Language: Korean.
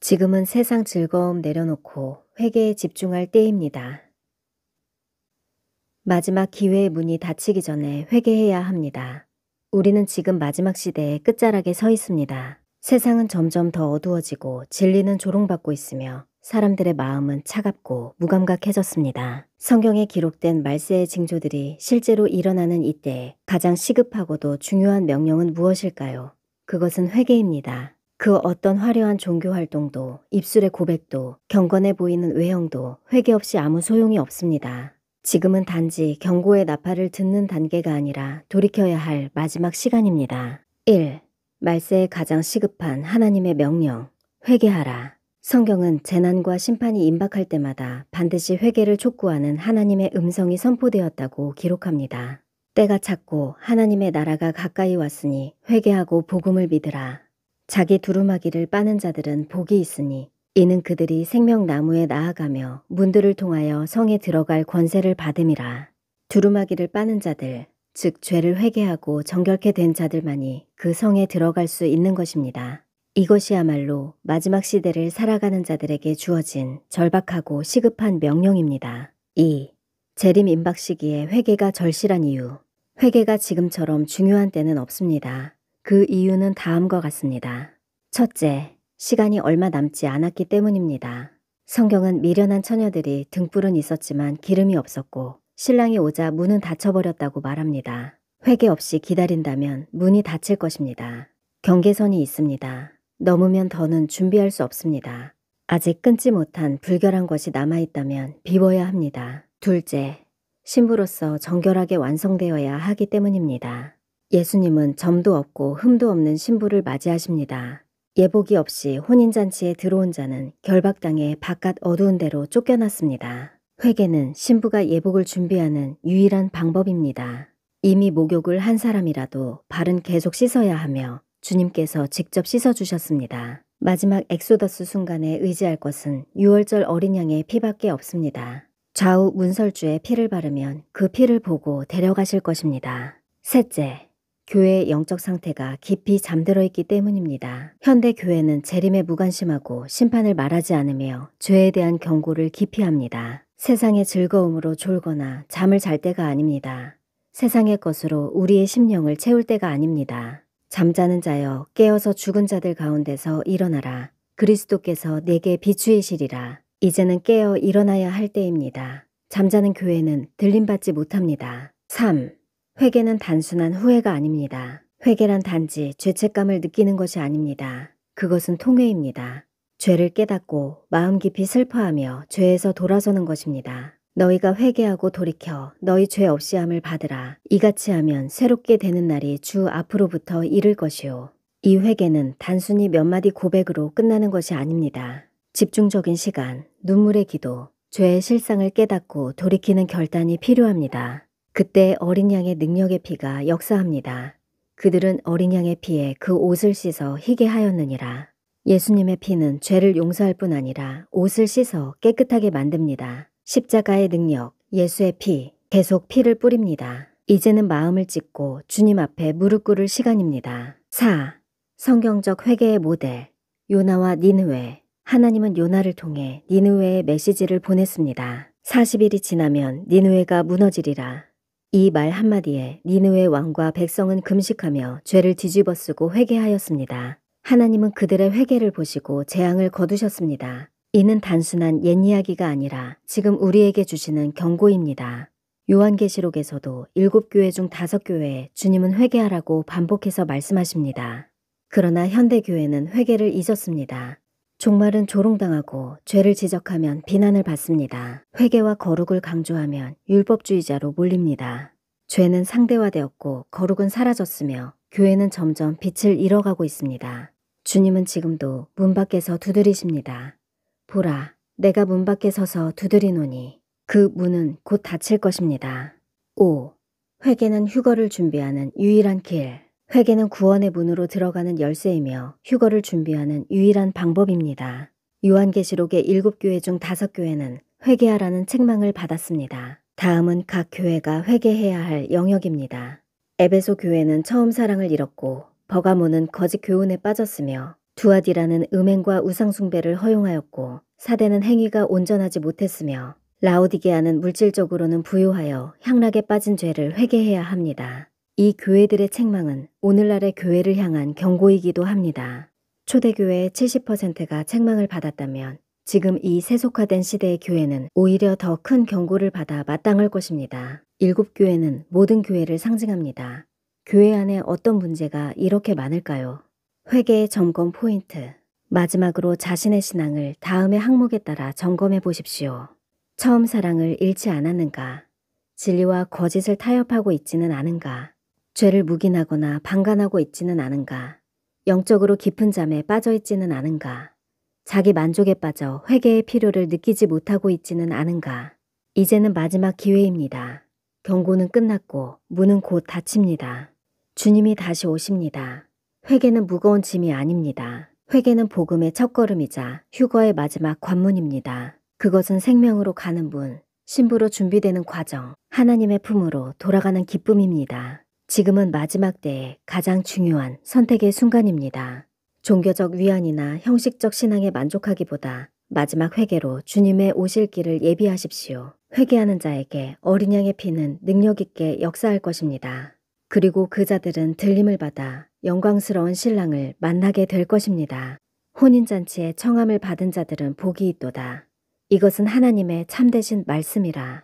지금은 세상 즐거움 내려놓고 회개에 집중할 때입니다. 마지막 기회의 문이 닫히기 전에 회개해야 합니다. 우리는 지금 마지막 시대의 끝자락에 서 있습니다. 세상은 점점 더 어두워지고 진리는 조롱받고 있으며 사람들의 마음은 차갑고 무감각해졌습니다. 성경에 기록된 말세의 징조들이 실제로 일어나는 이때에 가장 시급하고도 중요한 명령은 무엇일까요? 그것은 회개입니다. 그 어떤 화려한 종교 활동도, 입술의 고백도, 경건해 보이는 외형도 회개 없이 아무 소용이 없습니다. 지금은 단지 경고의 나팔을 듣는 단계가 아니라 돌이켜야 할 마지막 시간입니다. 1. 말세에 가장 시급한 하나님의 명령, 회개하라. 성경은 재난과 심판이 임박할 때마다 반드시 회개를 촉구하는 하나님의 음성이 선포되었다고 기록합니다. 때가 찼고 하나님의 나라가 가까이 왔으니 회개하고 복음을 믿으라. 자기 두루마기를 빠는 자들은 복이 있으니 이는 그들이 생명나무에 나아가며 문들을 통하여 성에 들어갈 권세를 받음이라. 두루마기를 빠는 자들, 즉 죄를 회개하고 정결케 된 자들만이 그 성에 들어갈 수 있는 것입니다. 이것이야말로 마지막 시대를 살아가는 자들에게 주어진 절박하고 시급한 명령입니다. 2. 재림 임박 시기에 회개가 절실한 이유. 회개가 지금처럼 중요한 때는 없습니다. 그 이유는 다음과 같습니다. 첫째, 시간이 얼마 남지 않았기 때문입니다. 성경은 미련한 처녀들이 등불은 있었지만 기름이 없었고 신랑이 오자 문은 닫혀버렸다고 말합니다. 회개 없이 기다린다면 문이 닫힐 것입니다. 경계선이 있습니다. 넘으면 더는 준비할 수 없습니다. 아직 끊지 못한 불결한 것이 남아있다면 비워야 합니다. 둘째, 신부로서 정결하게 완성되어야 하기 때문입니다. 예수님은 점도 없고 흠도 없는 신부를 맞이하십니다. 예복이 없이 혼인잔치에 들어온 자는 결박당해 바깥 어두운 데로 쫓겨났습니다. 회개는 신부가 예복을 준비하는 유일한 방법입니다. 이미 목욕을 한 사람이라도 발은 계속 씻어야 하며 주님께서 직접 씻어주셨습니다. 마지막 엑소더스 순간에 의지할 것은 6월절 어린 양의 피밖에 없습니다. 좌우 문설주에 피를 바르면 그 피를 보고 데려가실 것입니다. 셋째, 교회의 영적 상태가 깊이 잠들어 있기 때문입니다. 현대 교회는 재림에 무관심하고 심판을 말하지 않으며 죄에 대한 경고를 기피합니다. 세상의 즐거움으로 졸거나 잠을 잘 때가 아닙니다. 세상의 것으로 우리의 심령을 채울 때가 아닙니다. 잠자는 자여 깨어서 죽은 자들 가운데서 일어나라. 그리스도께서 내게 비추이시리라. 이제는 깨어 일어나야 할 때입니다. 잠자는 교회는 들림받지 못합니다. 3. 회개는 단순한 후회가 아닙니다. 회개란 단지 죄책감을 느끼는 것이 아닙니다. 그것은 통회입니다. 죄를 깨닫고 마음 깊이 슬퍼하며 죄에서 돌아서는 것입니다. 너희가 회개하고 돌이켜 너희 죄 없이함을 받으라. 이같이 하면 새롭게 되는 날이 주 앞으로부터 이를 것이요. 이 회개는 단순히 몇 마디 고백으로 끝나는 것이 아닙니다. 집중적인 시간, 눈물의 기도, 죄의 실상을 깨닫고 돌이키는 결단이 필요합니다. 그때 어린 양의 능력의 피가 역사합니다. 그들은 어린 양의 피에 그 옷을 씻어 희게 하였느니라. 예수님의 피는 죄를 용서할 뿐 아니라 옷을 씻어 깨끗하게 만듭니다. 십자가의 능력, 예수의 피, 계속 피를 뿌립니다. 이제는 마음을 찢고 주님 앞에 무릎 꿇을 시간입니다. 4. 성경적 회개의 모델, 요나와 니느웨. 하나님은 요나를 통해 니느웨에 메시지를 보냈습니다. 40일이 지나면 니느웨가 무너지리라. 이 말 한마디에 니느웨 왕과 백성은 금식하며 죄를 뒤집어쓰고 회개하였습니다. 하나님은 그들의 회개를 보시고 재앙을 거두셨습니다. 이는 단순한 옛 이야기가 아니라 지금 우리에게 주시는 경고입니다. 요한계시록에서도 7교회 중 5교회에 주님은 회개하라고 반복해서 말씀하십니다. 그러나 현대교회는 회개를 잊었습니다. 종말은 조롱당하고 죄를 지적하면 비난을 받습니다. 회개와 거룩을 강조하면 율법주의자로 몰립니다. 죄는 상대화되었고 거룩은 사라졌으며 교회는 점점 빛을 잃어가고 있습니다. 주님은 지금도 문 밖에서 두드리십니다. 보라, 내가 문 밖에 서서 두드리노니 그 문은 곧 닫힐 것입니다. 5. 회개는 휴거를 준비하는 유일한 길. 회개는 구원의 문으로 들어가는 열쇠이며 휴거를 준비하는 유일한 방법입니다. 요한계시록의 7교회 중 5교회는 회개하라는 책망을 받았습니다. 다음은 각 교회가 회개해야 할 영역입니다. 에베소 교회는 처음 사랑을 잃었고 버가모는 거짓 교훈에 빠졌으며 두아디라는 음행과 우상숭배를 허용하였고 사대는 행위가 온전하지 못했으며 라오디게아는 물질적으로는 부유하여 향락에 빠진 죄를 회개해야 합니다. 이 교회들의 책망은 오늘날의 교회를 향한 경고이기도 합니다. 초대교회의 70%가 책망을 받았다면 지금 이 세속화된 시대의 교회는 오히려 더 큰 경고를 받아 마땅할 것입니다. 7교회는 모든 교회를 상징합니다. 교회 안에 어떤 문제가 이렇게 많을까요? 회개의 점검 포인트. 마지막으로 자신의 신앙을 다음의 항목에 따라 점검해 보십시오. 처음 사랑을 잃지 않았는가? 진리와 거짓을 타협하고 있지는 않은가? 죄를 묵인하거나 방관하고 있지는 않은가? 영적으로 깊은 잠에 빠져 있지는 않은가? 자기 만족에 빠져 회개의 필요를 느끼지 못하고 있지는 않은가? 이제는 마지막 기회입니다. 경고는 끝났고 문은 곧 닫힙니다. 주님이 다시 오십니다. 회개는 무거운 짐이 아닙니다. 회개는 복음의 첫걸음이자 휴거의 마지막 관문입니다. 그것은 생명으로 가는 문, 신부로 준비되는 과정, 하나님의 품으로 돌아가는 기쁨입니다. 지금은 마지막 때의 가장 중요한 선택의 순간입니다. 종교적 위안이나 형식적 신앙에 만족하기보다 마지막 회개로 주님의 오실 길을 예비하십시오. 회개하는 자에게 어린 양의 피는 능력 있게 역사할 것입니다. 그리고 그 자들은 들림을 받아 영광스러운 신랑을 만나게 될 것입니다. 혼인잔치에 청함을 받은 자들은 복이 있도다. 이것은 하나님의 참되신 말씀이라.